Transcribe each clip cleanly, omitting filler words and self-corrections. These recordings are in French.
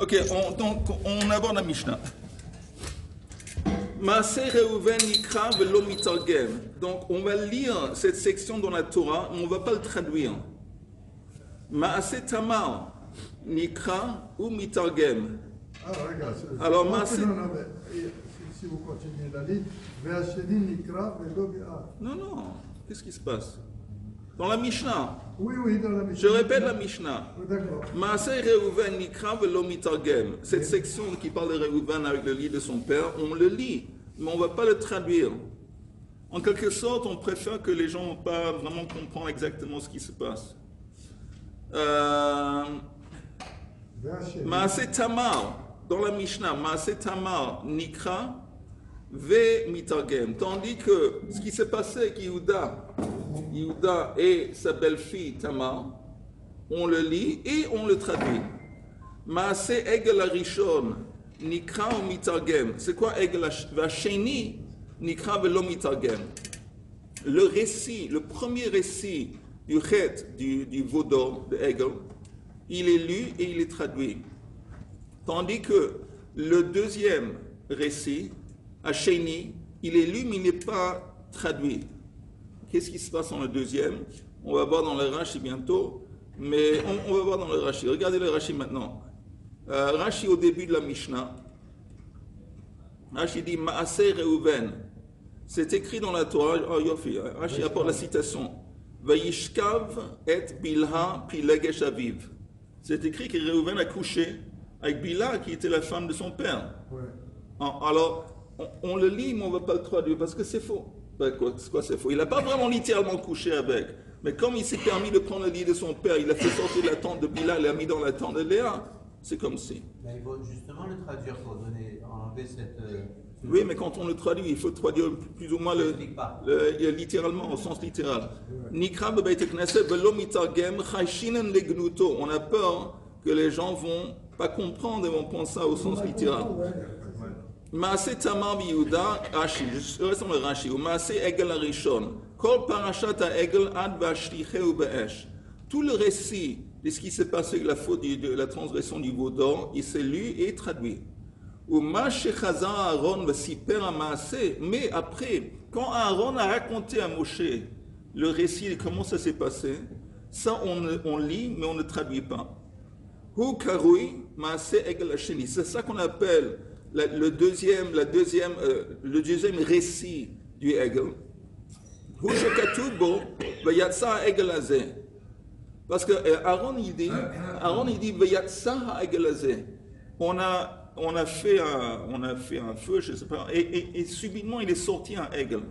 Ok, donc on aborde la Mishnah. Maaseh Reuven Nikra velo mitargem. Donc on va lire cette section dans la Torah, mais on ne va pas le traduire. Maaseh Tamar Nikra ou mitargem. Ah, regarde. Alors Maaseh. Si vous continuez la ligne, Ve'asheni Nikra velo Be'ah. Non. Qu'est-ce qui se passe? Dans la Mishnah. Oui, dans la Mishnah. Je répète la Mishnah. D'accord. Maaseh Reuven Nikra velo mitargem. Cette section qui parle de Reuven avec le lit de son père, on le lit, mais on ne va pas le traduire. En quelque sorte, on préfère que les gens ne pas vraiment comprendre exactement ce qui se passe. Maaseh Tamar, dans la Mishnah, Maaseh Tamar Nikra ve mitargem. Tandis que ce qui s'est passé avec Yehuda et sa belle-fille Tamar, on le lit et on le traduit. Maaseh Egel Arishon Nikra ou mitargem. C'est quoi Egel Vasheni Nikra velo mitargem? Le récit, le premier récit du chet, du veau d'or de Egel, il est lu et il est traduit. Tandis que le deuxième récit, Hasheni, il est lu mais il n'est pas traduit. Qu'est-ce qui se passe dans le deuxième? On va voir dans le Rashi bientôt, mais on va voir dans le Rashi. Regardez le Rashi maintenant. Rashi au début de la Mishnah. Rashi dit Maaseh Reuven. C'est écrit dans la Torah. Oh, Yofi. Rashi apporte la citation. Vayishkav et Bilha pilegesh aviv. C'est écrit que Reuven a couché avec Bilha, qui était la femme de son père. Ouais. Alors, on le lit, mais on ne va pas le traduire parce que c'est faux. C'est quoi, c'est faux? Il n'a pas vraiment littéralement couché avec. Mais comme il s'est permis de prendre le lit de son père, il a fait sortir la tente de Bilha, il l'a mis dans la tente de Léa. C'est comme si. Mais il faut justement le traduire pour enlever cette. Oui, mais quand on le traduit, il faut traduire plus ou moins littéralement, au sens littéral. Nikra bebeit knesset velo mitargem chayshinen legnuto. On a peur que les gens vont pas comprendre et vont penser ça au sens littéral. Maaseh Tamar Yehuda, Rashi, je reste dans le Rashi. Ou Maaseh Egel Arishon. Kol parashat ha'egel ad v'ashlicheu be'esh. Tout le récit de ce qui s'est passé avec la faute de la transgression du veau d'or, il s'est lu et traduit. Ou Mashechazar Aaron v'siper Maaseh. Mais après, quand Aaron a raconté à Moshe le récit de comment ça s'est passé, ça on lit, mais on ne traduit pas. Hu karui Maaseh Egel Hasheni. C'est ça qu'on appelle le deuxième récit du Egel. Hu shekatubo v'yatsa Egel hazeh. Parce que Aaron il dit v'yatsa ha'egel hazeh. On a fait un feu, je ne sais pas, et subitement il est sorti un Egel.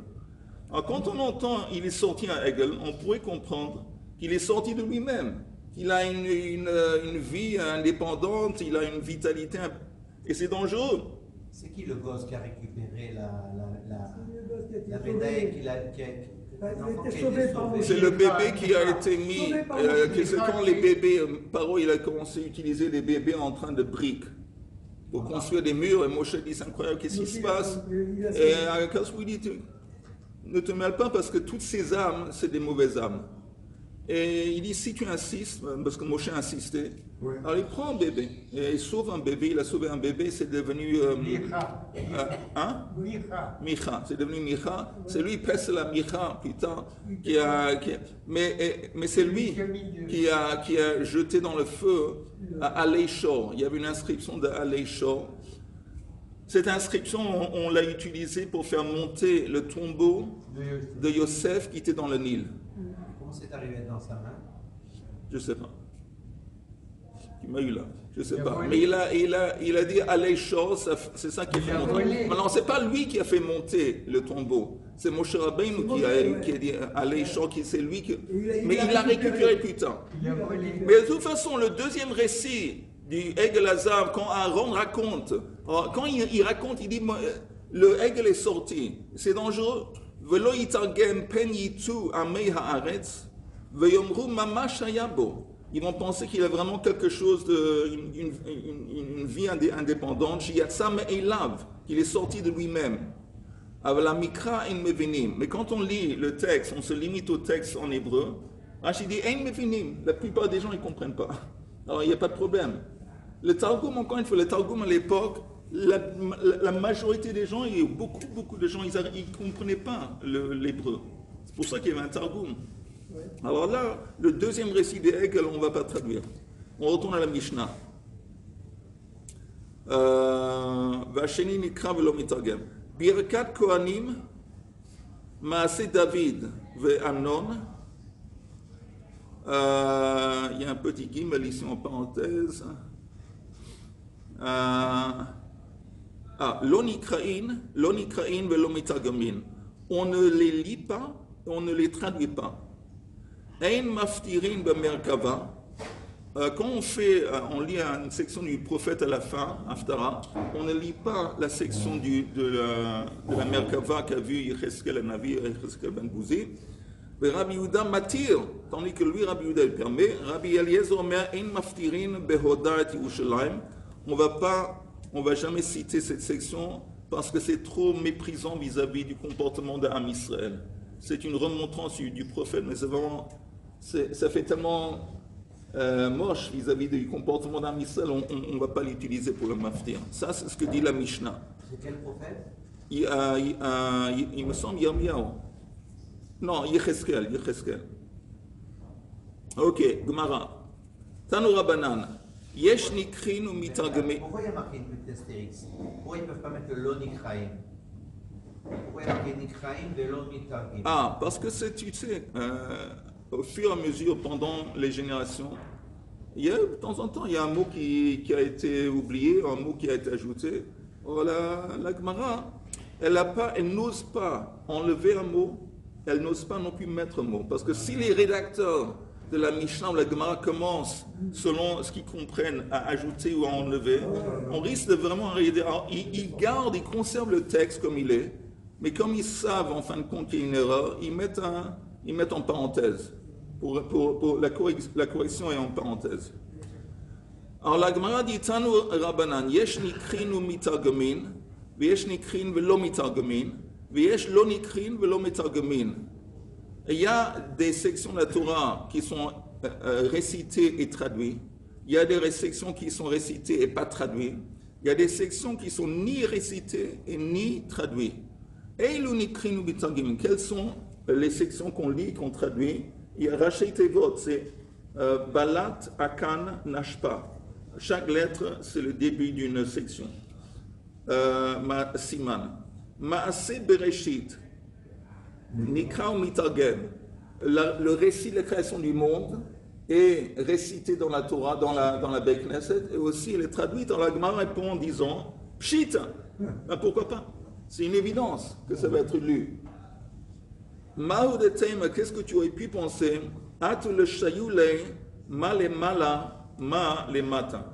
Alors quand on entend il est sorti un Egel, on pourrait comprendre qu'il est sorti de lui-même, qu'il a une vie indépendante, il a une vitalité, et c'est dangereux. C'est qui le gosse qui a récupéré la médaille qu'il a. C'est le bébé qui a été mis. C'est quand les bébés, Paro, il a commencé à utiliser des bébés en train de briques pour construire des murs. Et Moshe dit c'est incroyable, qu'est-ce qui se passe? Et Akasou dit ne te mêle pas parce que toutes ces âmes, c'est des mauvaises âmes. Et il dit si tu insistes, parce que Moshe a insisté, alors il prend un bébé et il sauve un bébé. Il a sauvé un bébé, c'est devenu Micha, c'est devenu Micha. C'est lui pèse la Micha, putain, mais c'est lui qui a jeté dans le feu à Aleishor. Il y avait une inscription de Aleishor. Cette inscription, on l'a utilisée pour faire monter le tombeau de Yosef qui était dans le Nil. Comment c'est arrivé dans sa main? Je ne sais pas. Il m'a eu là. Je ne sais pas. Mais il a dit Aleishor, c'est ça qui a fait monter. Maintenant, ce n'est pas lui qui a fait monter le tombeau. C'est Moshe Rabbeinu qui a dit Aleishor, c'est lui qui. Mais il l'a récupéré plus tard. Mais de toute façon, le deuxième récit du Egel Hazar, quand Aaron raconte, quand il raconte, il dit le Egel est sorti. C'est dangereux. Velo yitargem pen yitu amei haaretz veyomru mamash hayabo. Ils vont penser qu'il a vraiment quelque chose une vie indépendante. Shiyatzah me'elav, qu'il est sorti de lui-même. Avala mikra en mevinim. Mais quand on lit le texte, on se limite au texte en hébreu. Rashi dit en mevinim. La plupart des gens ne comprennent pas. Alors il n'y a pas de problème. Le Targum, encore une fois, le Targum à l'époque, la majorité des gens, et beaucoup de gens, ils ne comprenaient pas l'hébreu. C'est pour ça qu'il y avait un Targum. Ouais. Alors là, le deuxième récit des Hegel, on ne va pas traduire. On retourne à la Mishnah. Vasheni nikra velo mitargem. Birkat Kohanim, Maaseh David ve Amnon. Il y a un petit gimel ici en parenthèse. L'onikraïn velo mitargemin. On ne les lit pas, on ne les traduit pas. Ein maftirin bemerkava. Quand on lit une section du prophète à la fin, Haftara, on ne lit pas la section de la Merkava qu'a vu Yecheskel el Navi et Yecheskel ben Bouzi. Rabbi Yehuda matir, tandis que lui, Rabbi Yehuda, il permet. Rabbi Eliezer omer ein maftirin behoda et Yerushalayim. On va jamais citer cette section parce que c'est trop méprisant vis-à-vis du comportement d'Am Israël. C'est une remontrance du prophète, mais c'est vraiment, ça fait tellement moche vis-à-vis du comportement d'Am Israël, on ne va pas l'utiliser pour le maftir. Ça, c'est ce que dit la Mishnah. C'est quel prophète? Il me semble Yirmiyahu. Non, Yecheskel. Ok, Gemara. Tanu Rabbanan. Yesh nikrin ou mitargemin. Pourquoi il y a marqué une petite astérix? Pourquoi ils ne peuvent pas mettre le lo nikraim? Pourquoi il y a marqué nikraim de lo mitargemin? Ah, parce que c'est, tu sais, au fur et à mesure, pendant les générations, il y a, de temps en temps, il y a un mot qui a été oublié, un mot qui a été ajouté. Oh, la Gemara, elle n'ose pas enlever un mot, elle n'ose pas non plus mettre un mot. Parce que si les rédacteurs de la Mishnah ou la Gemara commencent, selon ce qu'ils comprennent, à ajouter ou à enlever, on risque de vraiment arriver. Alors, ils gardent, ils conservent le texte comme il est, mais comme ils savent en fin de compte qu'il y a une erreur, ils mettent en parenthèse. Pour la correction est en parenthèse. Alors la Gemara dit Tanu Rabbanan, yesh nikrin u mitargemin, veyesh nikrin velo mitargemin, veyesh lo nikrin velo mitargemin. Il y a des sections de la Torah qui sont récitées et traduites. Il y a des sections qui sont récitées et pas traduites. Il y a des sections qui sont ni récitées et ni traduites. Et lo nikrin u mitargemin. Quelles sont les sections qu'on lit et qu'on traduit? Il y a Rashi Tevot, c'est Balat, Akan, Nashpa. Chaque lettre, c'est le début d'une section. Siman. Maaseh Bereshit. Nikra ou Mitargem. Le récit de la création du monde est récité dans la Torah, dans la Beit Knesset, et aussi elle est traduite. Dans la Gemara répond en disant Pshit. Ben, pourquoi pas? C'est une évidence que ça va être lu. Ma'u de Teima, qu'est-ce que tu aurais pu penser? At le shayule, ma le mala, ma le mata.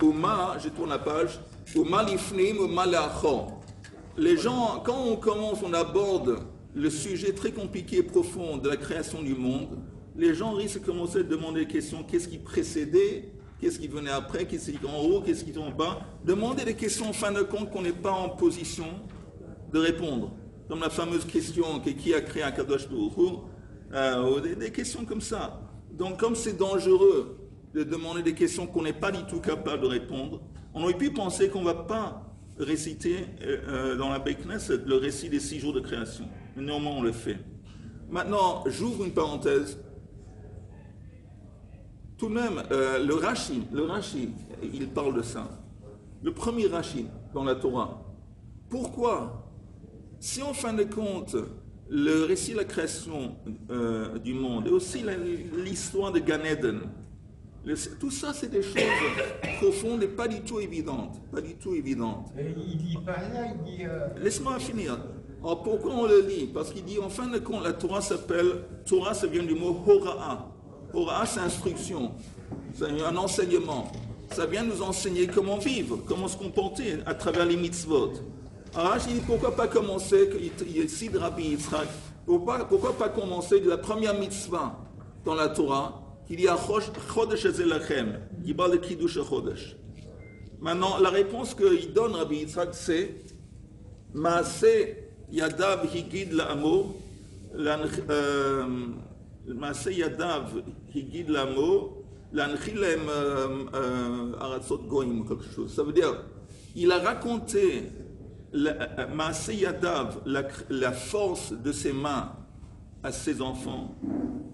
Ou ma, je tourne la page, ou ma l'ifnim, ou ma le achor. Les gens, quand on commence, on aborde le sujet très compliqué et profond de la création du monde, les gens risquent de commencer à demander des questions. Qu'est-ce qui précédait? Qu'est-ce qui venait après? Qu'est-ce qui est en haut? Qu'est-ce qui est en bas? Demander des questions en fin de compte qu'on n'est pas en position de répondre. Comme la fameuse question qui a créé un Kadosh Baruch Hu, des questions comme ça. Donc, comme c'est dangereux de demander des questions qu'on n'est pas du tout capable de répondre, on aurait pu penser qu'on ne va pas réciter dans la Beit Knesset le récit des 6 jours de création. Mais néanmoins, on le fait. Maintenant, j'ouvre une parenthèse. Tout de même, le Rashi, il parle de ça. Le premier Rashi dans la Torah. Pourquoi? Si en fin de compte, le récit de la création du monde et aussi l'histoire de Gan Eden, tout ça c'est des choses profondes et pas du tout évidentes. Il dit pas là, il dit... Laisse-moi finir. Alors pourquoi on le lit? Parce qu'il dit en fin de compte, la Torah s'appelle, Torah ça vient du mot Hora'a. Hora'a c'est instruction, c'est un enseignement. Ça vient nous enseigner comment vivre, comment se comporter à travers les mitzvot. Alors je dis pourquoi pas commencer, ici de Rabbi Yitzhak, pourquoi pas commencer de la première mitzvah dans la Torah, qu'il y a Chodesh Ezelachem, qui parle de Kiddush Chodesh. Maintenant, la réponse qu'il donne Rabbi Yitzhak, c'est Maaseh Yadav Higid La'amo, Maaseh Yadav Higid La'amo, l'Anchilem Aratzot Goim, quelque chose. Ça veut dire, il a raconté Maaseh Yadav, la force de ses mains à ses enfants.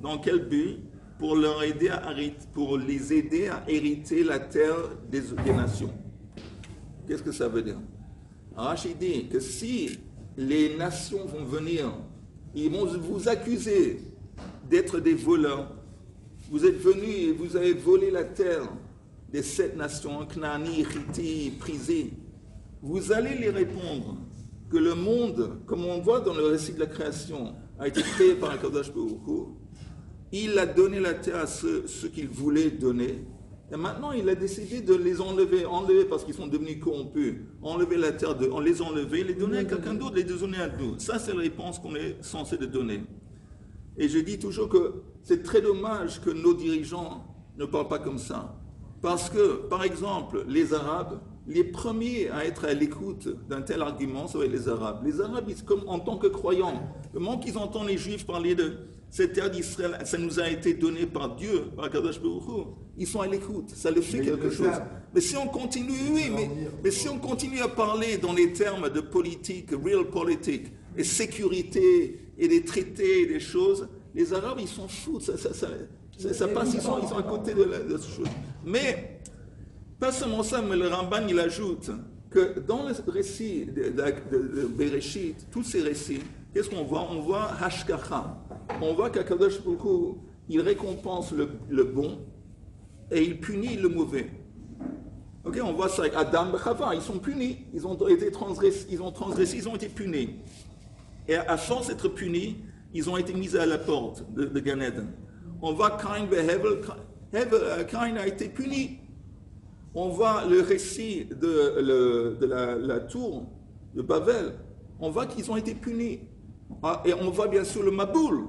Dans quel but? Pour les aider à hériter la terre des nations. Qu'est-ce que ça veut dire? Rachid dit que si les nations vont venir, ils vont vous accuser d'être des voleurs. Vous êtes venus et vous avez volé la terre des 7 nations, Knani, Hiti, Prisé. Vous allez les répondre que le monde, comme on voit dans le récit de la création, a été créé par Akadosh Baruch Hu. Il a donné la terre à ceux qu'il voulait donner. Et maintenant, il a décidé de les enlever parce qu'ils sont devenus corrompus. Enlever la terre, les enlever, les donner à quelqu'un d'autre, les donner à d'autres. Ça, c'est la réponse qu'on est censé de donner. Et je dis toujours que c'est très dommage que nos dirigeants ne parlent pas comme ça. Parce que, par exemple, les Arabes, les premiers à être à l'écoute d'un tel argument, ça va être les Arabes. Les Arabes, comme en tant que croyants, le moment qu'ils entendent les Juifs parler de cette terre d'Israël, ça nous a été donné par Dieu, par Kadosh Baruch Hu, ils sont à l'écoute, ça leur fait quelque chose. Mais si on continue, mais si on continue à parler dans les termes de politique, real politique, et sécurité, et des traités, et des choses, les Arabes, ils s'en foutent, ça passe, ils sont à côté de cette chose. Mais, pas seulement ça, mais le Ramban, il ajoute que dans le récit de Bereshit, tous ces récits, qu'est-ce qu'on voit? On voit Hashkacha. On voit qu'Akadosh Baruch Hu, il récompense le bon et il punit le mauvais. Ok, on voit ça avec Adam et Chava, ils sont punis, ils ont été transgressés, ils ont été punis. Et à force d'être punis, ils ont été mis à la porte de Gan Eden. On voit Cain et Hevel, Cain a été puni. On voit le récit de la tour de Babel, on voit qu'ils ont été punis. Et on voit bien sûr le Maboul,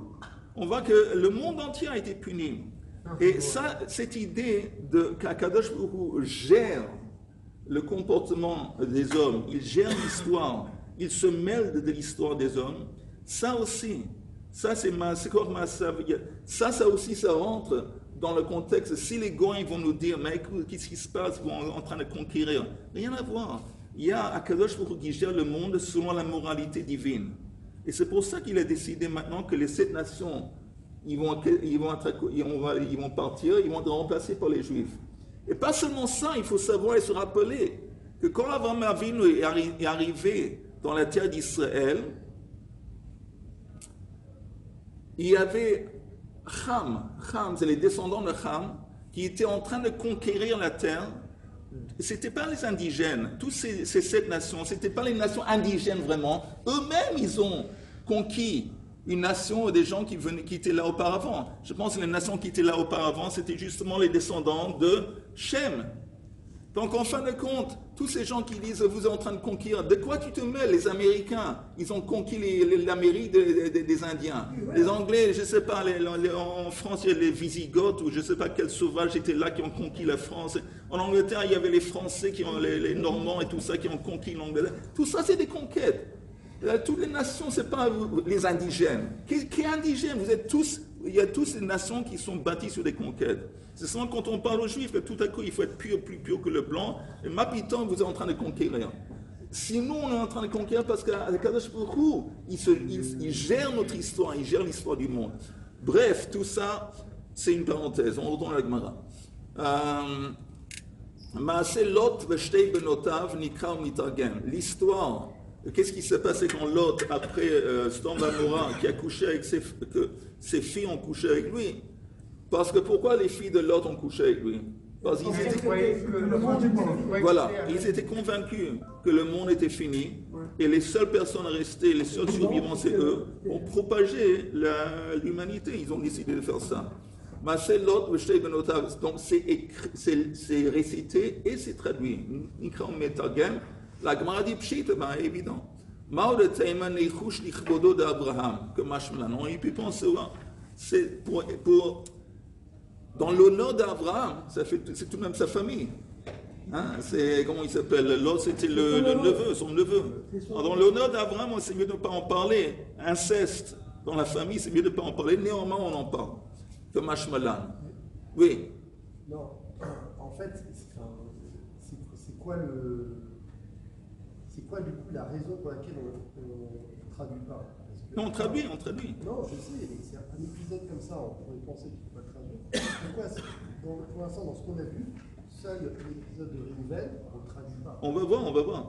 on voit que le monde entier a été puni. Et ça, cette idée qu'Akadosh Baruch Hu gère le comportement des hommes, il gère l'histoire, il se mêle de l'histoire des hommes, ça aussi, ça c'est ça aussi, ça rentre dans le contexte. Si les Goïs vont nous dire, mais écoute, qu'est-ce qui se passe, ils sont en train de conquérir, rien à voir. Il y a Akadosh Baruch Hu qui gère le monde selon la moralité divine. Et c'est pour ça qu'il a décidé maintenant que les 7 nations, ils vont partir, ils vont être remplacés par les Juifs. Et pas seulement ça, il faut savoir et se rappeler que quand Avraham Avinu est arrivé dans la terre d'Israël, il y avait Ham, c'est les descendants de Ham, qui étaient en train de conquérir la terre. Ce n'étaient pas les indigènes, toutes ces 7 nations, ce n'étaient pas les nations indigènes vraiment. Eux-mêmes, ils ont conquis une nation des gens qui étaient là auparavant. Je pense que les nations qui étaient là auparavant, c'était justement les descendants de Shem. Donc en fin de compte, tous ces gens qui disent vous êtes en train de conquérir, de quoi tu te mêles? Les Américains, ils ont conquis l'Amérique des Indiens. Les Anglais, je ne sais pas, en France il y a les Visigoths ou je ne sais pas quels sauvages étaient là qui ont conquis la France. En Angleterre il y avait les Français, les Normands et tout ça qui ont conquis l'Angleterre. Tout ça c'est des conquêtes. Toutes les nations, ce n'est pas les indigènes. Qui est indigène? Vous êtes tous, il y a tous les nations qui sont bâties sur des conquêtes. C'est seulement quand on parle aux Juifs que tout à coup il faut être pur, plus pur que le blanc. Et Mapitan, vous êtes en train de conquérir. Sinon, on est en train de conquérir parce qu'Akadosh Baruch Hu, il gère notre histoire, il gère l'histoire du monde. Bref, tout ça, c'est une parenthèse. On retourne à la Gemara. Maaseh Lot v'shtei benotav nikra u'nitargem. L'histoire. Qu'est-ce qui s'est passé quand Lot, après Sdom Amora, qui a couché avec que ses filles ont couché avec lui? Parce que pourquoi les filles de Lot ont couché avec lui? Parce qu'ils étaient convaincus que le monde était fini et les seules personnes restées, les seuls survivants, c'est eux, ont propagé l'humanité. Ils ont décidé de faire ça. Maaseh Lot v'shtei benotav. Donc c'est récité et c'est traduit. Nikra u'metargem. La Gemara dit pshit, évident. Ma'od Taiman neichush lichbodo d'Abraham, que Mashmalan. On y peut penser, c'est dans l'honneur d'Abraham, c'est tout de même sa famille. Hein, c'est, comment il s'appelle? Lot, c'était le neveu, son neveu. Alors, dans l'honneur d'Abraham, c'est mieux de ne pas en parler. Inceste dans la famille, c'est mieux de ne pas en parler. Néanmoins, on en parle. Que Mashmalan. Oui. Non, en fait, c'est quoi du coup la raison pour laquelle on ne traduit pas? Non, on traduit. Non, je sais, mais c'est un épisode comme ça, on pourrait penser qu'il ne faut pas traduire. Pourquoi, pour l'instant, dans ce qu'on a vu, seul l'épisode de Réhouven, on ne traduit pas? On va voir.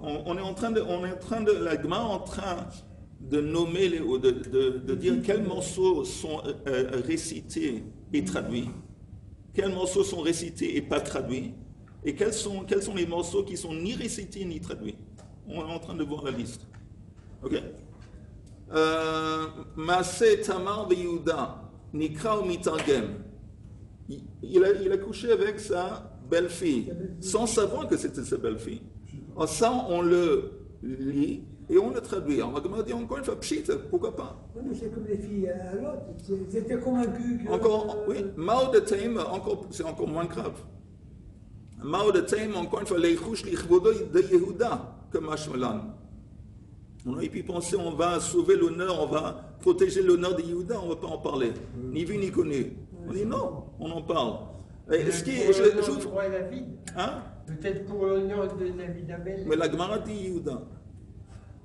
On est en train de la Gemara est en train de nommer, de dire quels morceaux sont récités et traduits, quels morceaux sont récités et pas traduits, et quels sont les morceaux qui sont ni récités ni traduits. On est en train de voir la liste. Ok. Maaseh Tamar Yehuda, Nikra ou Mitargem. Il a couché avec sa belle-fille, sans savoir que c'était sa belle-fille. En ça, on le lit et on le traduit. On va dire encore une fois, pchit, pourquoi pas? Oui, mais c'est comme les filles à l'autre. C'était convaincu que. Encore, oui, Mao de Taim, c'est encore moins grave. Mao de Taim, encore une fois, l'Eichouch l'Ichvodo de Yehuda, comme Hashmelan. On aurait pu penser, on va sauver l'honneur, on va protéger l'honneur de Yehuda, on ne va pas en parler. Ni vu ni connu. On dit non, on en parle. Pour roi David. Hein? Peut-être pour l'honneur de David Abel. Mais la Gemara dit Yehuda.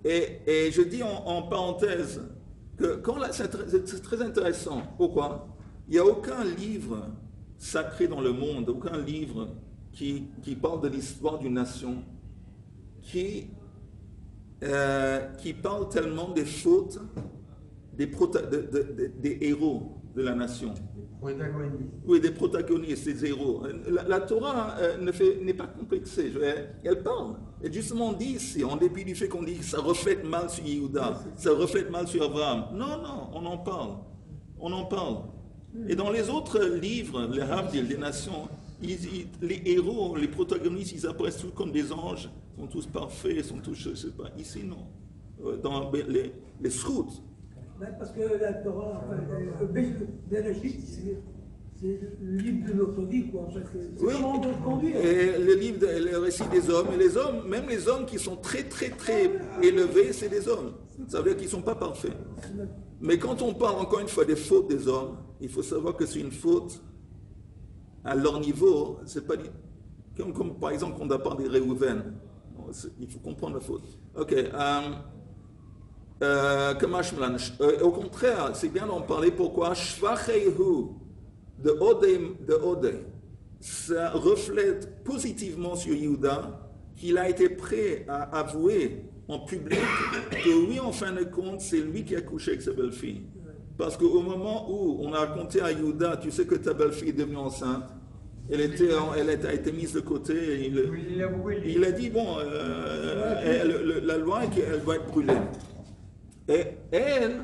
Et je dis en parenthèse que c'est très intéressant. Pourquoi? Il n'y a aucun livre sacré dans le monde, aucun livre qui parle de l'histoire d'une nation qui parle tellement des fautes des héros de la nation. Oui, des protagonistes, des héros. La Torah n'est pas complexée. Elle parle. Et justement, on dit ici, en dépit du fait qu'on dit que ça reflète mal sur Yehuda, ça reflète mal sur Abraham. Non, on en parle. On en parle. Et dans les autres livres, les Havdil, des nations, les héros, les protagonistes, ils apparaissent tous comme des anges, sont tous parfaits, sont tous, je ne sais pas. Ici, non. Dans les scouts. Parce que la Torah, Bereshit, c'est le livre de notre vie, quoi. C'est oui. comment on doit conduire. Et le livre, le récit des hommes, et les hommes, même les hommes qui sont très élevés, c'est des hommes. Ça veut dire qu'ils ne sont pas parfaits. Mais quand on parle encore une fois des fautes des hommes, il faut savoir que c'est une faute à leur niveau. C'est pas comme par exemple quand on parle des Réhouven. Il faut comprendre la faute. Ok. Au contraire, c'est bien d'en parler. Pourquoi? Shvachehu de Odeh, ça reflète positivement sur Yehuda qu'il a été prêt à avouer en public que oui, en fin de compte, c'est lui qui a couché avec sa belle-fille. Parce qu'au moment où on a raconté à Yehuda, tu sais que ta belle-fille est devenue enceinte, elle a été mise de côté, et il a dit, bon, la loi est qu'elle va être brûlée. Et elle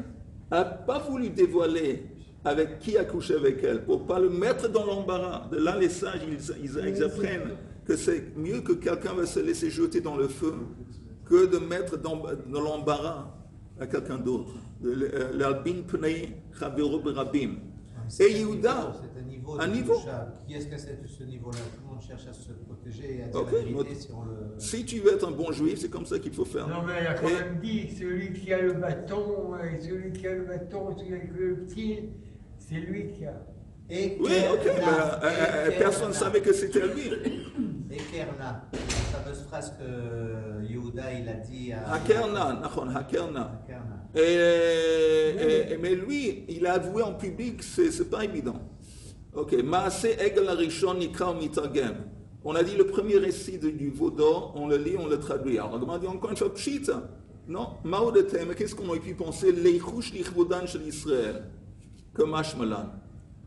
n'a pas voulu dévoiler avec qui a couché avec elle, pour ne pas le mettre dans l'embarras. De là, les sages, ils apprennent que c'est mieux que quelqu'un va se laisser jeter dans le feu que de mettre dans l'embarras à quelqu'un d'autre. L'albin pnei chavero berabim. Et Yehuda, c'est un niveau. Qui est-ce que c'est ce niveau-là? Tout le monde cherche à se protéger et à dire la vérité si on le... Si tu veux être un bon juif, c'est comme ça qu'il faut faire. Non, mais il a quand même dit, celui qui a le bâton, celui qui a le bâton, celui avec le pied, c'est lui qui a... Et oui, ok, personne ne savait que c'était lui. Et Kerna, la fameuse phrase que Yehuda il a dit à... Hakerna. Mais lui, il a avoué en public, c'est pas évident. Ok, Maaseh Egel Arishon Nikra Mitargem. On a dit le premier récit du veau d'or, on le lit, on le traduit. Alors, on dit encore une fois, pshit. Non, Mao de Thème, qu'est-ce qu'on aurait pu penser? L'Eichouch l'Ichvodan shel Israël, comme Hashmelan.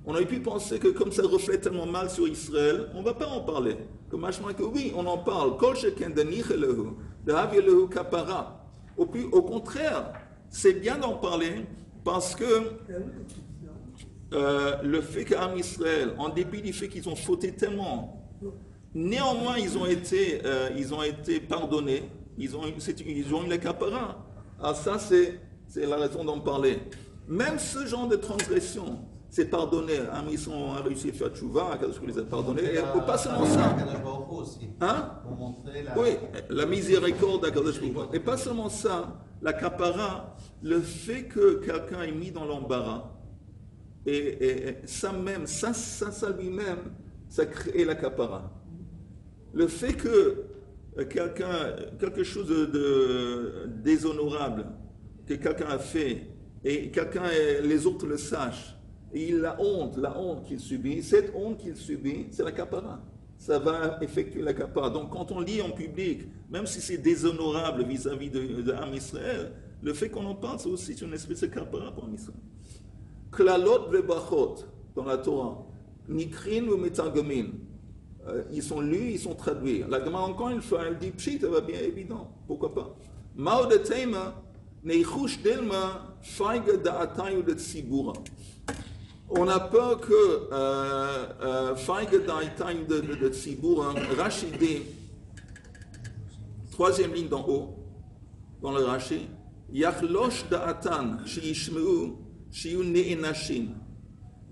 On aurait pu penser que comme ça reflète tellement mal sur Israël, on ne va pas en parler. Comme Hashmelan, que oui, on en parle. Kol sheken de nichelehu, de havielehu kapara. Au contraire, c'est bien d'en parler parce que le fait qu'Am Israël, en dépit du fait qu'ils ont fauté tellement, néanmoins ils ont été pardonnés, ils ont eu la capara. Alors ça, c'est la raison d'en parler. Même ce genre de transgression, c'est pardonné. Ils ont réussi à faire tchouva, qu'est-ce que les a pardonnés. Et pas seulement ça. Hein? Oui, la miséricorde d'Akadosh Baruch Hu. Et pas seulement ça, la capara, le fait que quelqu'un est mis dans l'embarras, et ça lui-même, ça crée la kapara. Le fait que quelque chose de déshonorable que quelqu'un a fait et les autres le sachent, et la honte qu'il subit, cette honte qu'il subit, c'est la kapara. Ça va effectuer la kapara. Donc quand on lit en public, même si c'est déshonorable vis-à-vis de Am Israël, le fait qu'on en parle, c'est aussi une espèce de kapara pour Am Israël. Klalot vebachot, dans la Torah, nikrin ou metargomin, ils sont lus, ils sont traduits. La Gemara, encore une fois, elle dit pshit, ça va bien évident, pourquoi pas. Mao de Teima, neichush delma, faiga da'atayu de tzibura. On a peur que faiga da'atayu de tzibura, Rashi dit, troisième ligne d'en haut, dans le Rashi, yachlosh da'atan, sheyishmeu, שיהיו נענשים,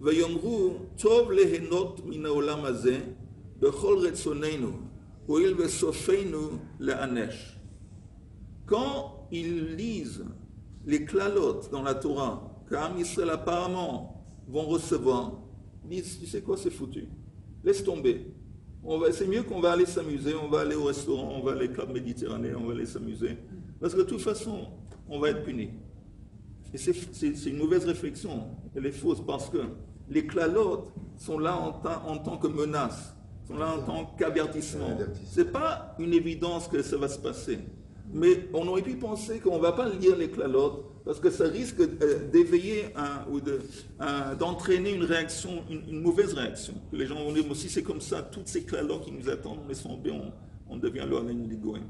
ויאמרו, טוב ליהנות מן העולם הזה, בכל רצוננו, הואיל בסופנו להענש. Quand ils lisent les klalotes dans la Torah, qu'Am Israël apparemment vont recevoir, ils disent, tu sais quoi, c'est foutu. Laisse tomber. C'est mieux qu'on va aller s'amuser, on va aller au restaurant, on va aller au club méditerranéen, on va aller s'amuser. Parce que de toute façon, on va être puni. Et c'est une mauvaise réflexion, elle est fausse, parce que les klalotes sont là en tant que menace, sont là en tant qu'avertissement. Ce n'est pas une évidence que ça va se passer. Mais on aurait pu penser qu'on ne va pas lire les klalotes, parce que ça risque d'éveiller d'entraîner une réaction, une mauvaise réaction. Que les gens vont dire, si c'est comme ça, toutes ces klalotes qui nous attendent, on les sent bien, on devient l'Ohanen Ligoïm.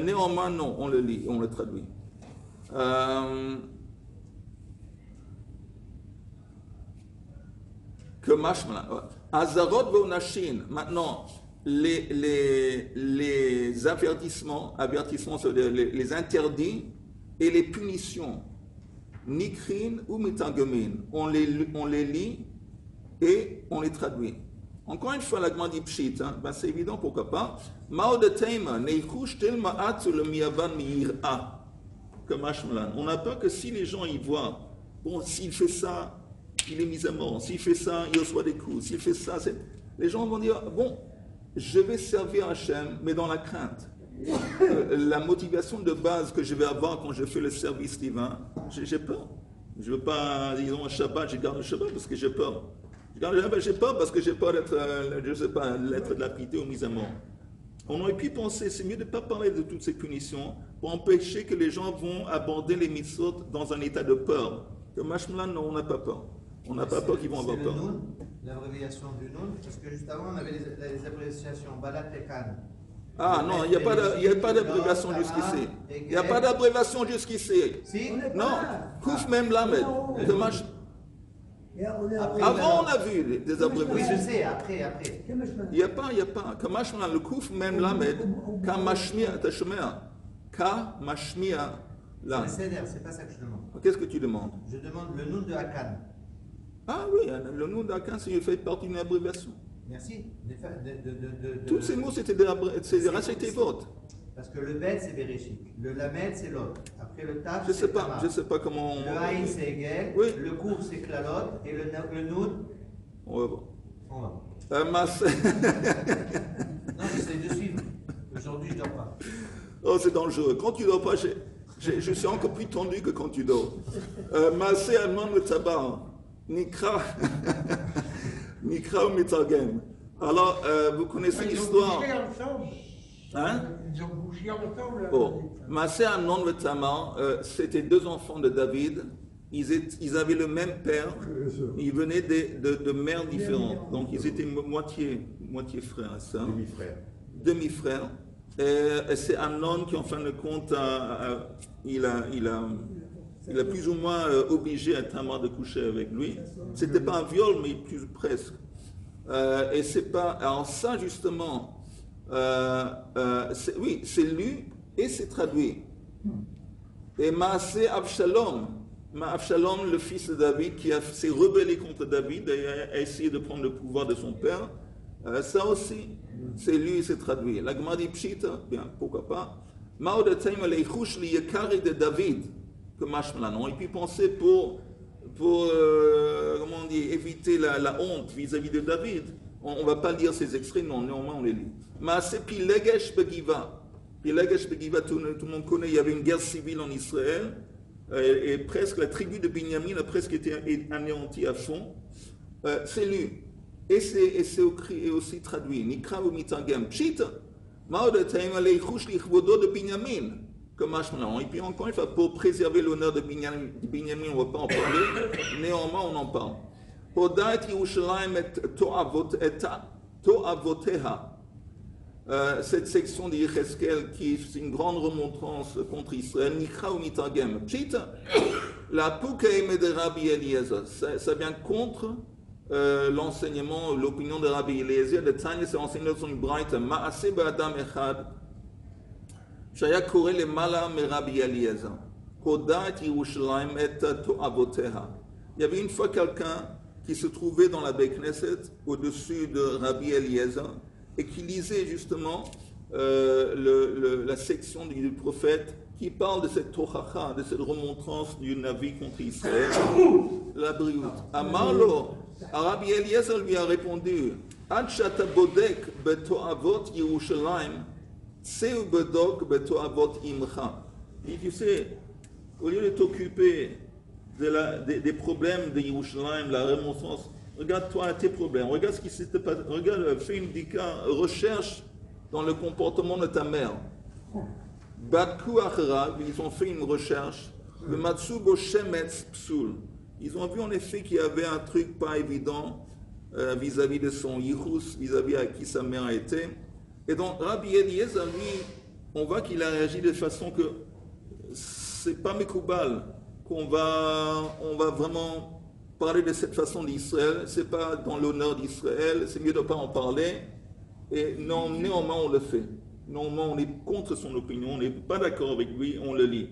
Néanmoins, non, on le lit, on le traduit. Que mashmala. Azarot ve'onashin. Maintenant, les avertissements, c'est-à-dire les interdits et les punitions, nikrin ou metagomin, on les lit et on les traduit. Encore une fois, la Gemara dit pshit, c'est évident, pourquoi pas. Mao de teima, neichush tel ma'at le miyavan mi'ir'a. On a peur que si les gens y voient, bon, s'il fait ça, il est mis à mort. S'il fait ça, il reçoit des coups. S'il fait ça, les gens vont dire, bon, je vais servir Hachem, mais dans la crainte. La motivation de base que je vais avoir quand je fais le service divin, j'ai peur. Je ne veux pas, disons, un Shabbat, je garde le Shabbat parce que j'ai peur. J'ai peur parce que j'ai peur d'être, je ne sais pas, l'être lapidé ou mis à mort. On aurait pu penser, c'est mieux de ne pas parler de toutes ces punitions pour empêcher que les gens vont aborder les mitzvot dans un état de peur. Que Mashmlan, non, on n'a pas peur. On n'a pas peur qu'ils vont avoir peur. L'abréviation du nom, parce que juste avant, on avait les abréviations Balat et Khan. Ah non, il n'y a pas d'abréviation jusqu'ici. Il n'y a pas d'abréviation jusqu'ici. Si? Non, Kouf Mem Lamed. Avant, on a vu des abréviations. Oui, je sais, après. Il n'y a pas. Kamashmia, le Kouf Mem Lamed, Kamashmia, Tashmea, Kamashmia là. C'est pas ça que je demande. Qu'est-ce que tu demandes? Je demande le nom de Hakan. Ah oui, le nom d'Hakan, c'est fait partie d'une abréviation. Merci. Tous ces mots, c'était des votes. Parce que le Bet, c'est Bereshit. Le Lamed, c'est l'autre. Après le Taf, je sais pas comment. Le Haïn, c'est Egel. Oui. Le Kouf, c'est Klalot. Et le Noun. On va voir. On va voir. Non, j'essaie de suivre. Aujourd'hui, je dors pas. Oh, c'est dangereux. Quand tu dors pas, je suis encore plus tendu que quand tu dors. Maaseh Alman le tabar. Nikra. Nikra ou Metargem. Alors, vous connaissez l'histoire. Ils ont bougé ensemble. Oh. Maaseh Amnon le Tamar, c'était deux enfants de David. Ils avaient le même père. Ils venaient de mères différentes. Donc, ils étaient moitié frères et sœurs. Demi-frères. Et c'est Amnon qui, en fin de compte, il a plus ou moins obligé à Tamar de coucher avec lui. C'était pas un viol, mais plus presque. Et c'est pas. Alors, ça, justement. Oui, c'est lu et c'est traduit. Et Maaseh Avshalom, le fils de David, qui s'est rebellé contre David et a essayé de prendre le pouvoir de son père, ça aussi, c'est lu et c'est traduit. La Gemara dit Pshita, bien, pourquoi pas. Ma'od Taim Aleichush liyekari de David, que Mashmalan. On aurait pu penser pour comment on dit, éviter la honte vis-à-vis de David, on ne va pas lire ces extraits, non, néanmoins on les lit. Maaseh Pilegesh Begiva. Pilegesh Begiva, tout le monde connaît, il y avait une guerre civile en Israël, et presque la tribu de Binyamin a presque été anéantie à fond. C'est lu. Et c'est aussi traduit. Nikra ou Mitagem. Pshit, Maodatem aleichush lichvodo de Binyamin. Comme Ashmalan. Et puis encore une fois, pour préserver l'honneur de Binyamin, on ne va pas en parler. Néanmoins, on en parle. Hodat Yerushalayim et To'avoteha. Cette section d'Yecheskel qui est une grande remontrance contre Israël. Nikra ou Mitagem. Pshit, la Poukaim de Rabbi Eliezer. Ça vient contre l'enseignement, l'opinion de Rabbi Eliezer. De Tanya, c'est enseigné dans une braïta. Ma'aseh ba'adam echad. Shaya kore le mala me Rabbi Eliezer. Hodat Yerushalayim et To'avoteha. Il y avait une fois quelqu'un qui se trouvait dans la Beit Knesset au-dessus de Rabbi Eliezer et qui lisait justement la section du prophète qui parle de cette tochacha, de cette remontrance du Navi contre Israël, la brioute. Amarlo, Rabbi Eliezer lui a répondu, Ad shata bodek betoavot Yerushalayim, tseu bedok betoavot imcha. Et tu sais, au lieu de t'occuper des problèmes de Yerushalayim, la remontrance, regarde-toi tes problèmes, regarde ce qui s'est passé, regarde, fais une recherche dans le comportement de ta mère. Badku acharav, ils ont fait une recherche, le matsu bo shemetz psul. Ils ont vu en effet qu'il y avait un truc pas évident vis-à-vis de son yichus, vis-à-vis à qui sa mère était. Et donc Rabbi Eliezer, lui, on voit qu'il a réagi de façon que c'est pas mekoubal qu'on va vraiment parler de cette façon d'Israël, c'est pas dans l'honneur d'Israël, c'est mieux de ne pas en parler, et néanmoins on le fait. Néanmoins on est contre son opinion, on n'est pas d'accord avec lui, on le lit.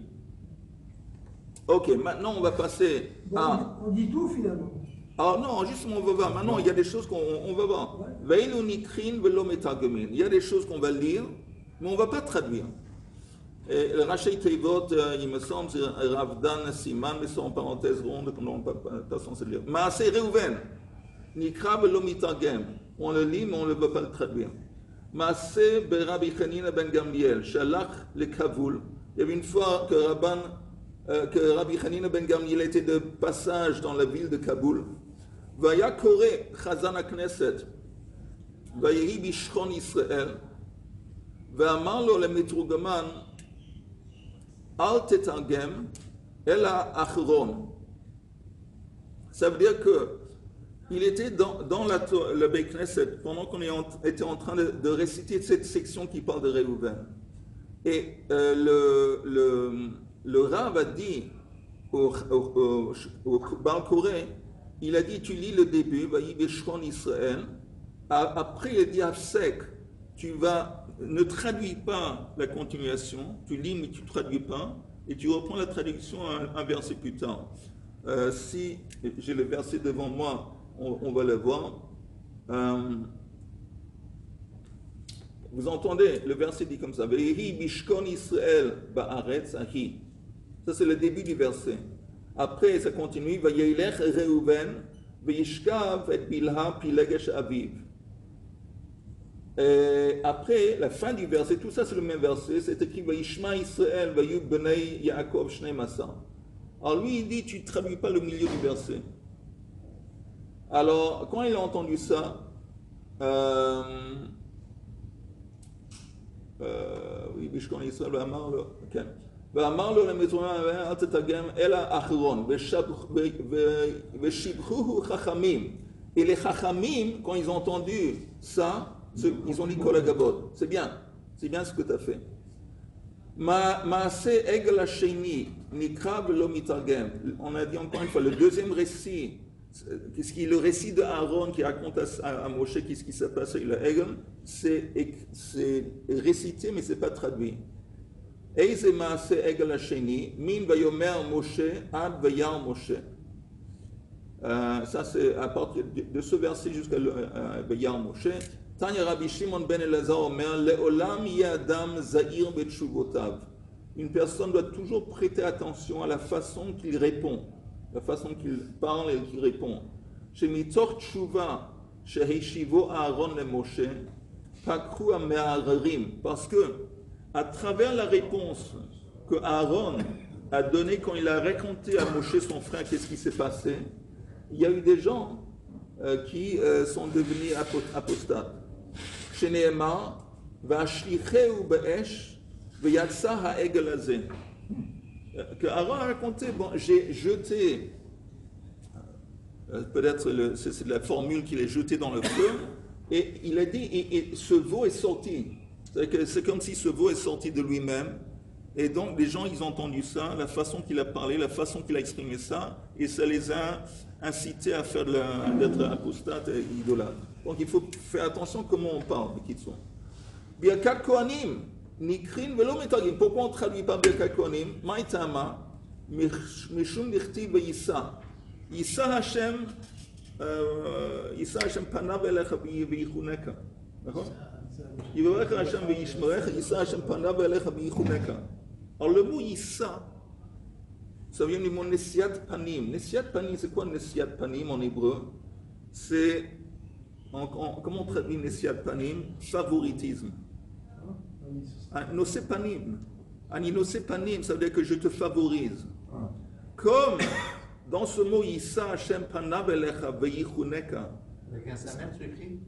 Ok, maintenant on va passer à... On dit tout finalement. Alors non, justement on va voir, maintenant il y a des choses qu'on va voir. Ve'ilu nikrin velo metagemin. Il y a des choses qu'on va lire, mais on ne va pas traduire. Et le Rashi Teivot, il me semble, c'est Ravdan Siman, mais c'est en parenthèse ronde, on n'est pas censé lire. Maaseh Reuven, Nikra velo mitagem. On le lit, mais on ne va pas le traduire. Maaseh Rabbi Hanina ben Gamliel, Shalach le Kavoul. Il y avait une fois que Rabbi Hanina ben Gamliel était de passage dans la ville de Kaboul. Vaya Kore Chazan HaKnesset, Vayehi Bishchon Israël, Ve'amar lo le Mitrugaman, Al Tetargem, Ela Achron. Ça veut dire que il était dans le Beit Knesset pendant qu'on était en train de réciter cette section qui parle de Réhouven. Et le Rav a dit au Baal Koré, il a dit, tu lis le début, Vayi Beshron Israël, après il a dit Afsek, ne traduis pas la continuation, tu lis mais tu ne traduis pas, et tu reprends la traduction un verset plus tard. Si j'ai le verset devant moi, on va le voir. Vous entendez, le verset dit comme ça, Vehi Bishkon Israël Ba'aretz Ahi. Ça c'est le début du verset. Après ça continue, Vayelech Reuven Vayishkav et Bilha Pilegesh Aviv. Et après, la fin du verset, tout ça c'est le même verset, c'est écrit Vayishma Israël Vayu Bnei Yaakov Shnei Masa. Alors lui il dit, tu ne traduis pas le milieu du verset. Alors, quand il a entendu ça, oui, Bishkon Israël V'amar lo, ok. V'amar lo lemetronam al tetagem ela achron v'shibchuhu chachamim. Et les chachamim, quand ils ont entendu ça, ils ont dit kol hagavod. C'est bien ce que tu as fait. Maaseh egel hasheni nikra v'lo mitargem. On a dit encore une fois, le deuxième récit, ce qui est le récit de Aaron qui raconte à Moshe qu'est-ce qui s'est passé, le Egel, c'est récité mais c'est pas traduit. Eize maaseh Egel hasheni min vayomer Moshe ad vayar Moshe. Ça c'est à partir de ce verset jusqu'à vayar Moshe. Tanya Rabbi Shimon ben Elazar omer leolam yadam zahir betshuvotav. Une personne doit toujours prêter attention à la façon qu'il répond. la façon qu'il parle et qu'il répond. Chez Mitor Tshuva, chez Hishivo Aaron le Moshe, Pakru Ame'ararim, parce que à travers la réponse que Aaron a donnée quand il a raconté à Moshe son frère qu'est-ce qui s'est passé, il y a eu des gens qui sont devenus apostates. Chez Nehemar, Vashlicheu be'esh, ve'yatsa ha'egel hazeh. Que Aaron a raconté, bon, j'ai jeté, peut-être c'est la formule qu'il a jetée dans le feu, et il a dit, et ce veau est sorti. C'est comme si ce veau est sorti de lui-même. Et donc, les gens, ils ont entendu ça, la façon qu'il a parlé, la façon qu'il a exprimé ça, et ça les a incités à faire d'être apostates et idolâtres. Donc, il faut faire attention comment on parle, qui sont. Birkat Kohanim, Nikrin velo metagim. Pourquoi on ne traduit pas Birkat Kohanim? Maïtama, Mishum Dirtiv Yissa. Yissa Hashem panav elecha v'yichuneka. D'accord? Yivarech Hashem v'yishmerecha, Yissa Hashem panav elecha v'yichuneka. Alors le mot Yissa, ça vient du mot Nesiat Panim. Nesiat Panim, c'est quoi Nesiat Panim en hébreu? C'est, comment on traduit Nesiat Panim? Favoritisme. Nosé Panim. Nosé Panim, ça veut dire que je te favorise. Comme dans ce mot Yissa Hashem Panav Elecha V'yichuneka. Avec un samer, c'est écrit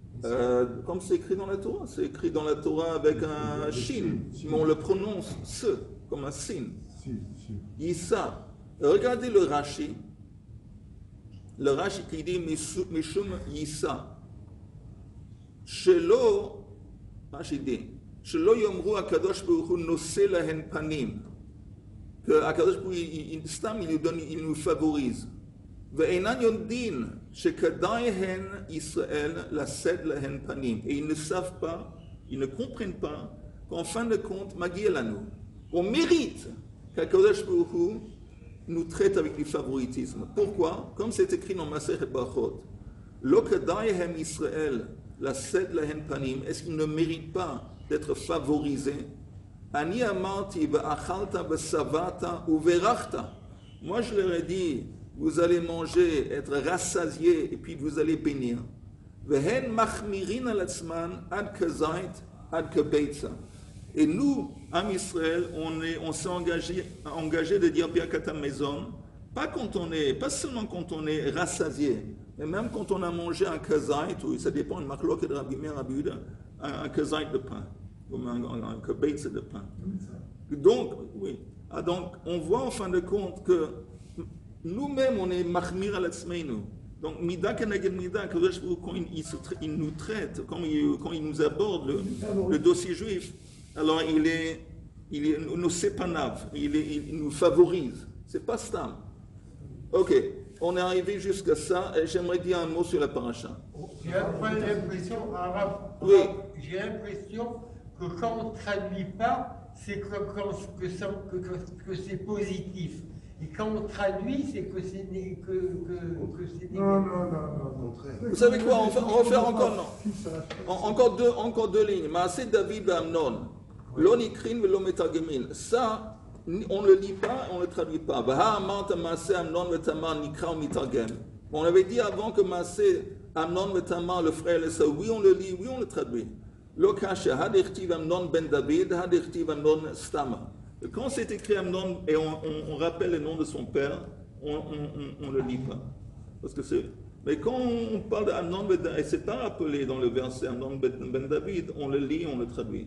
Comme c'est écrit dans la Torah. C'est écrit dans la Torah avec un shin, mais on le prononce ce, comme un sin. Yissa. Regardez le Rashi. Le Rashi qui dit Mishum Yissa. Shelo, Rashi dit, Shelo yomru akadosh baruch hu nosé lahen panim. Que akadosh baruch hu, il nous favorise. Ve'enan yodin shekadai hen Israël lased lahen panim. Et ils ne savent pas, ils ne comprennent pas qu'en fin de compte, Magi lanu, on mérite qu'akadosh baruch hu nous traite avec du favoritisme. Pourquoi? Comme c'est écrit dans Masechet Brachot, Lo kadai hem Israël lased lahen panim. Est-ce qu'ils ne méritent pas d'être favorisés? Ani amarti ve'achalta ve'savata uverachta. Moi je leur ai dit, vous allez manger, être rassasiés, et puis vous allez bénir. Vehen machmirin al atzman ad kazait ad kebeitza. Et nous, Am Israël, on s'est engagé de dire Birkat Hamazon, pas seulement quand on est rassasié, mais même quand on a mangé un kazait, ou ça dépend de Machlok et de Rabbi Meir Rabbi Yehuda, un kazait de pain, ou un kebeitza de pain. Donc, oui. Donc, on voit en fin de compte que nous-mêmes, on est mahmir al atzmeinu. Donc, mida keneged mida, quand il nous traite, quand il nous aborde le dossier juif, alors il nous sépanav, il nous favorise. C'est pas stam. Ok, on est arrivé jusqu'à ça, et j'aimerais dire un mot sur la paracha. J'ai l'impression, Oui. J'ai l'impression que quand on ne traduit pas, c'est que c'est positif. Et quand on traduit, c'est que c'est négatif. Non. Vous savez quoi, on va faire encore deux lignes. Maaseh David et Amnon. Lo nikrin velo metagemin. Ça, on ne le lit pas, on ne le traduit pas. Vaha amart Maaseh Amnon vetamar nikra mitagem. On avait dit avant que Maaseh Amnon vetamar, le frère et ça, oui on le lit, oui on le traduit. Lo kasha had irtiv Amnon ben David, had irtiv Amnon stama. Quand c'est écrit Amnon et on rappelle le nom de son père, on ne le lit pas. Parce que c'est... Mais quand on parle d'Amnon, et c'est pas rappelé dans le verset Amnon ben David, on le lit, on le traduit.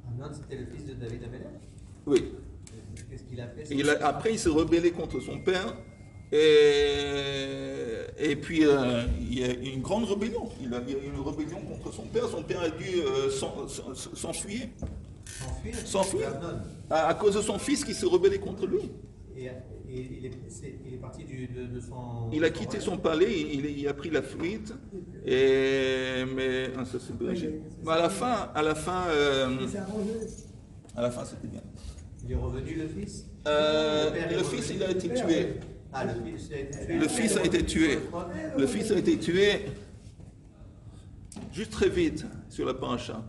Amnon, c'était le fils de David Amelech? Oui. Qu'est-ce qu'il a fait? Après, il s'est rebellé contre son père. Et puis, il y a une grande rébellion. Il y a eu une rébellion contre son père. Son père a dû s'enfuir. S'enfuir à cause de son fils qui s'est rebellé contre lui. Et il est parti de son... Il a quitté son palais, il a pris la fuite, mais ça c'est Brigitte. Mais à la fin c'était bien. Il est revenu le fils? Le fils il a été tué. Ah, le fils a été tué. Le fils a été tué. Le fils a été tué juste très vite sur la paracha.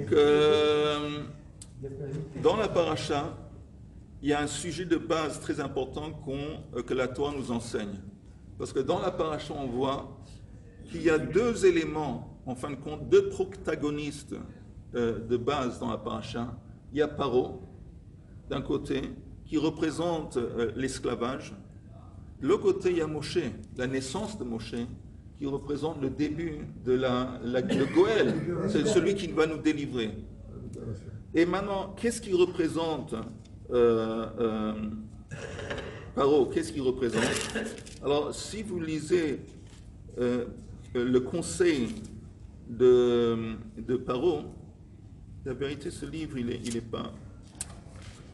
Que dans la paracha, il y a un sujet de base très important que la Torah nous enseigne. Parce que dans la paracha, on voit qu'il y a deux éléments, en fin de compte, deux protagonistes de base dans la paracha. Il y a Paro, d'un côté, qui représente l'esclavage. De l'autre côté, il y a Moshe, la naissance de Moshe, qui représente le début de le Goël, c'est celui qui va nous délivrer. Et maintenant, qu'est-ce qui représente Paro? Qu'est-ce qu'il représente? Alors, si vous lisez le conseil de Paro, la vérité, ce livre, il est pas,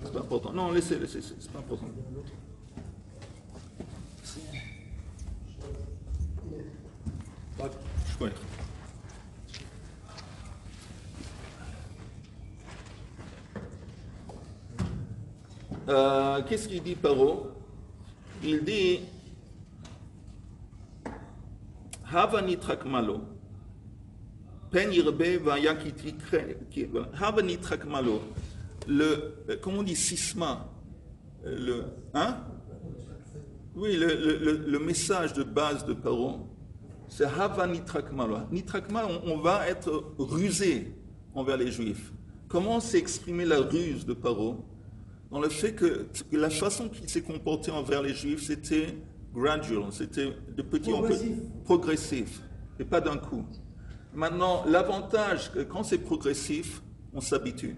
c'est pas important. Non, laissez, c'est pas important. Ouais. Qu'est-ce qu'il dit Paro? Il dit Hava nitrak malo. Pen yirbe vaya Hava nitrak malo. Comment on dit sisma? Oui, le message de base de Paro, c'est Hava nitrak malo. Nitrak malo, on va être rusé envers les Juifs. Comment s'est exprimée la ruse de Paro? Dans le fait que la façon qu'il s'est comporté envers les Juifs, c'était gradual, c'était de petit en petit, progressif, et pas d'un coup. Maintenant, l'avantage, quand c'est progressif, on s'habitue.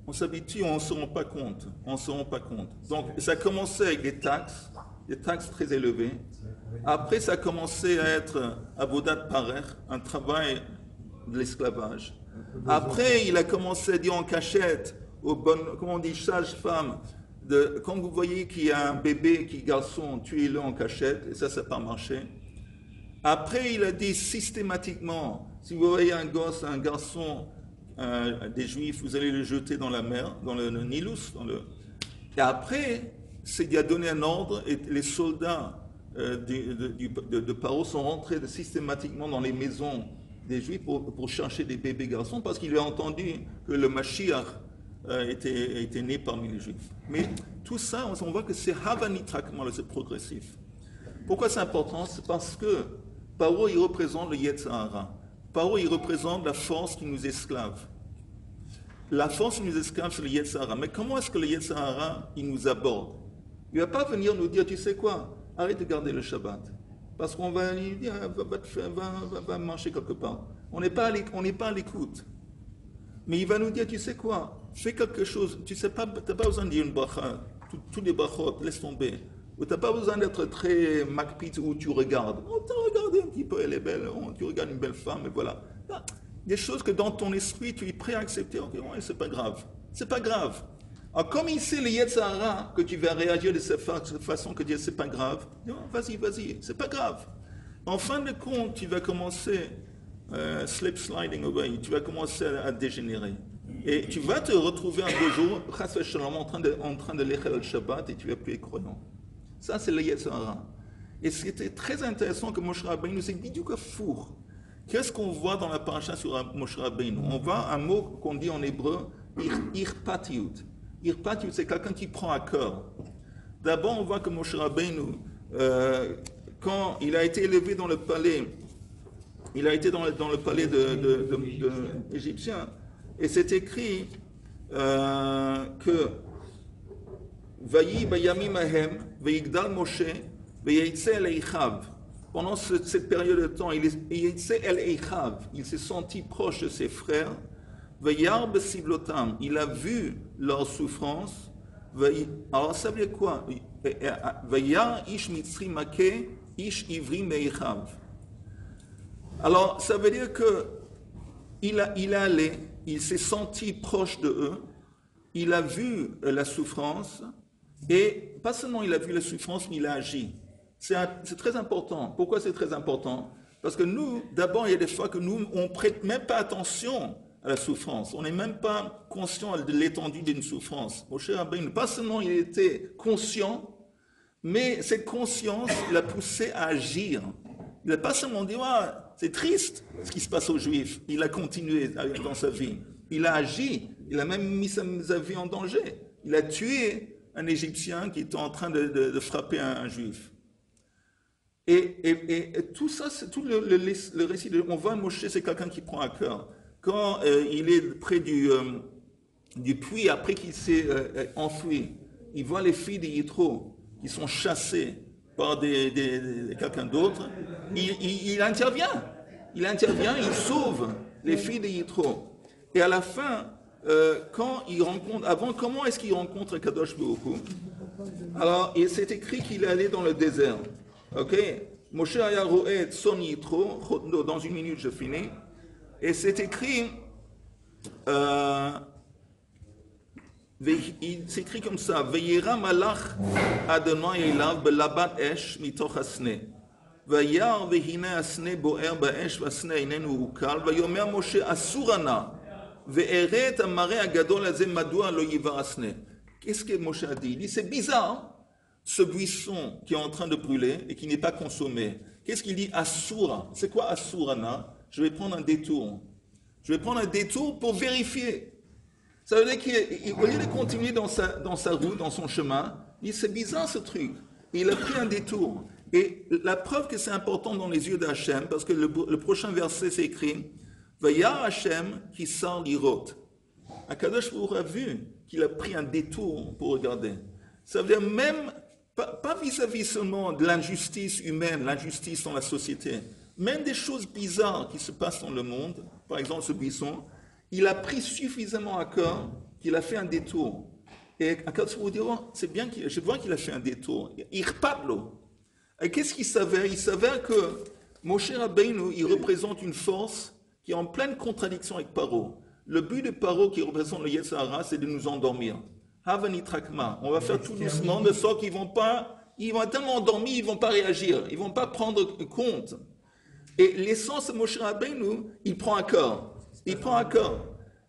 On s'habitue, on ne se rend pas compte. On se rend pas compte. Donc, ça commençait avec des taxes très élevées. Après, ça commençait à être avodat parer, un travail de l'esclavage. Après, il a commencé à dire en cachette, aux bonnes, comment on dit, sages-femmes, quand vous voyez qu'il y a un bébé qui est garçon, tuez-le en cachette, et ça n'a pas marché. Après, il a dit systématiquement, si vous voyez un garçon des Juifs, vous allez le jeter dans la mer, dans le Nilus. Et après, il a donné un ordre, et les soldats de Paro sont rentrés systématiquement dans les maisons des Juifs pour chercher des bébés garçons, parce qu'il a entendu que le Mashiach était né parmi les Juifs. Mais tout ça, on voit que c'est havanitrakman, c'est progressif. Pourquoi c'est important? C'est parce que Paro, il représente le Yetzer Hara. Paro, il représente la force qui nous esclave. La force qui nous esclave, c'est le Yetzer Hara. Mais comment est-ce que le Yetzer Hara, il nous aborde? Il ne va pas venir nous dire, tu sais quoi, arrête de garder le Shabbat. Parce qu'on va lui dire, va marcher quelque part. On n'est pas à l'écoute. Mais il va nous dire, tu sais quoi, fais quelque chose, tu sais pas, tu n'as pas besoin de dire une bracha, tous les brachot, laisse tomber. Ou tu n'as pas besoin d'être très makpit où tu regardes. On t'a regardé un petit peu, elle est belle, tu regardes une belle femme, et voilà. Des choses que dans ton esprit, tu es prêt à accepter, ok, ouais, c'est pas grave. C'est pas grave. Alors, comme il sait le Yetzer Hara, que tu vas réagir de cette façon, que dire c'est pas grave, vas-y, c'est pas grave. En fin de compte, tu vas commencer slip sliding away, tu vas commencer à dégénérer. Et tu vas te retrouver un beau jour, en train de l'échelle le Shabbat, et tu vas plus être croyant. Ça, c'est le Yetzer Hara. Et c'était très intéressant que Moshe Rabbeinu nous ait dit du four. Qu'est-ce qu'on voit dans la paracha sur Moshe Rabbeinu? On voit un mot qu'on dit en hébreu, irpatiut. Irpatiut, c'est quelqu'un qui prend à cœur. D'abord, on voit que Moshe Rabbeinu, quand il a été élevé dans le palais, il a été dans le palais égyptien, et c'est écrit que Vayi bayamim ahem veigdal Moshe veyeitse el eichav. Pendant cette période de temps, il s'est senti proche de ses frères. Vayar besivlotam, il a vu leur souffrance. Alors ça veut dire quoi? Vayar ish mitzri make ish ivri meichav. Alors ça veut dire que il s'est senti proche de eux. Il a vu la souffrance. Et pas seulement il a vu la souffrance, mais il a agi. C'est très important. Pourquoi c'est très important? Parce que nous, d'abord, il y a des fois que nous, on ne prête même pas attention à la souffrance. On n'est même pas conscient de l'étendue d'une souffrance. Moshe Rabbeinu, pas seulement il était conscient, mais cette conscience l'a poussé à agir. Il n'a pas seulement dit, c'est triste ce qui se passe aux Juifs. Il a continué dans sa vie. Il a agi. Il a même mis sa vie en danger. il a tué un Égyptien qui était en train de frapper un Juif. Et tout ça, c'est tout le récit. On voit Moshe, c'est quelqu'un qui prend à cœur. Quand il est près du puits, après qu'il s'est enfui, il voit les filles de Yitro qui sont chassées par quelqu'un d'autre. Il intervient. Il sauve les filles de Yitro. Et à la fin, quand il rencontre, comment est-ce qu'il rencontre Kadosh Baruch Hu? Alors, c'est écrit qu'il est allé dans le désert. Ok? Moshe aya ro'et son Yitro, dans une minute je finis. Et c'est écrit, il s'écrit comme ça, Veyera malach Adonai elav belabat esh mitoch hasne. Vayar vehine asne boer ba'esh vasne inenu ukal. Vayomer Moshe asurana. Ve'eret amare agadol azeh madua lo yivar asne. Qu'est-ce que Moshe a dit? Il dit, c'est bizarre, ce buisson qui est en train de brûler et qui n'est pas consommé. Qu'est-ce qu'il dit? Asura. C'est quoi asurana? Je vais prendre un détour. Pour vérifier. Ça veut dire qu'au lieu de continuer dans sa route, dans son chemin, il dit, c'est bizarre ce truc. Et il a pris un détour. Et la preuve que c'est important dans les yeux d'Hachem, parce que le prochain verset c'est écrit, Vayar Hachem qui sort l'irot. Akadosh Baruch Hu a vu qu'il a pris un détour pour regarder. Ça veut dire même, pas vis-à-vis seulement de l'injustice humaine, l'injustice dans la société, même des choses bizarres qui se passent dans le monde, par exemple ce buisson, il a pris suffisamment à cœur qu'il a fait un détour. Et Akadosh Baruch Hu dit, oh, c'est bien, je vois qu'il a fait un détour. Il repart l'eau. Et qu'est-ce qu'il s'avère? Il s'avère que Moshe Rabbeinu, il représente une force qui est en pleine contradiction avec Paro. Le but de Paro, qui représente le Yetzer Hara, c'est de nous endormir. Havanitrakma. On va faire tout doucement, de sorte qu'ils vont être tellement endormis, ils ne vont pas réagir, ils ne vont pas prendre compte. Et l'essence de Moshe Rabbeinu, il prend à cœur.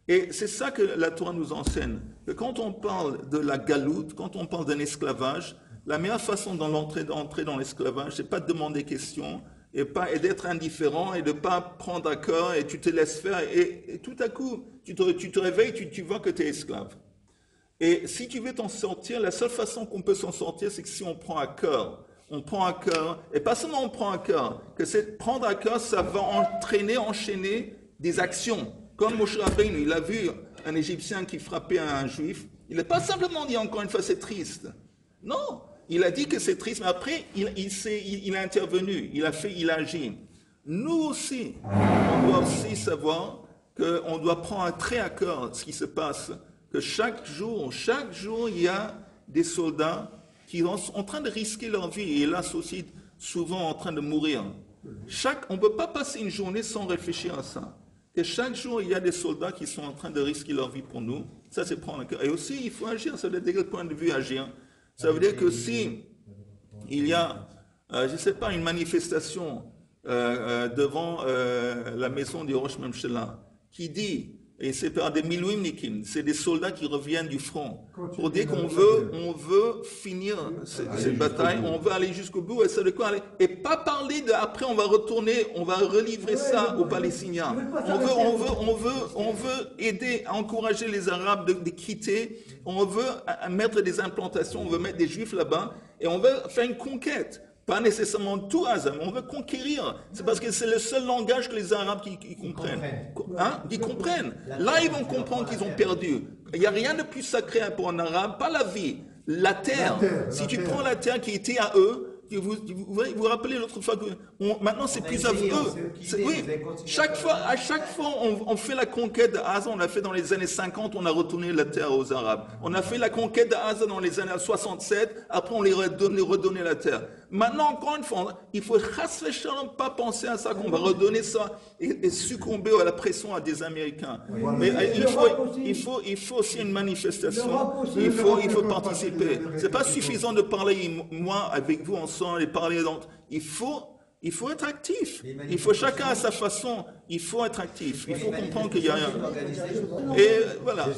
Et c'est ça que la Torah nous enseigne. Que quand on parle de la galoute, quand on parle d'un esclavage, la meilleure façon d'entrer dans l'esclavage, c'est pas de demander question et d'être indifférent et de pas prendre à cœur et tu te laisses faire et tout à coup tu te réveilles, tu vois que tu es esclave. Et si tu veux t'en sortir, la seule façon qu'on peut s'en sortir, c'est que si on prend à cœur, et pas seulement on prend à cœur, que c'est prendre à cœur, ça va enchaîner des actions. Comme Moshe Rabbeinu, il a vu un Égyptien qui frappait un Juif, il n'a pas simplement dit encore une fois c'est triste. Non, il a dit que c'est triste, mais après, il a intervenu, il a agi. Nous aussi, on doit aussi savoir qu'on doit prendre très à cœur ce qui se passe, que chaque jour, il y a des soldats qui sont en train de risquer leur vie, et là, aussi, souvent en train de mourir. On ne peut pas passer une journée sans réfléchir à ça. Que chaque jour, il y a des soldats qui sont en train de risquer leur vie pour nous. Ça, c'est prendre à cœur. Et aussi, il faut agir, ça veut dire de quel point de vue agir. Ça veut dire que si il y a, je ne sais pas, une manifestation devant la maison du Rosh Memshela qui dit, et c'est par des milouimnikim, c'est des soldats qui reviennent du front, pour dire qu'on veut finir cette bataille, on veut aller jusqu'au bout, et c'est de quoi aller, et pas parler de après on va retourner, on va relivrer ça aux Palestiniens. On veut aider à encourager les Arabes de quitter, on veut mettre des implantations, on veut mettre des Juifs là-bas, et on veut faire une conquête. Pas nécessairement tout hasard, mais on veut conquérir. C'est parce que c'est le seul langage que les Arabes qui comprennent. Ils comprennent. Là, ils vont comprendre qu'ils ont perdu. Il n'y a rien de plus sacré pour un Arabe, pas la vie, la terre. Si tu prends la terre qui était à eux, vous vous rappelez l'autre fois que maintenant c'est plus à eux. Oui, à chaque fois on fait la conquête d'Aza, on l'a fait dans les années 50, on a retourné la terre aux Arabes. On a fait la conquête d'Aza dans les années 67, après on les redonné la terre. Maintenant encore une fois, il faut pas penser à ça, qu'on va redonner ça et succomber à la pression à des Américains. Mais il faut aussi une manifestation, il faut participer. C'est pas suffisant de parler moi avec vous ensemble et parler d'entre. Il faut être actif. Il faut chacun à sa façon. Il faut être actif. Il faut comprendre qu'il y a un. Et voilà.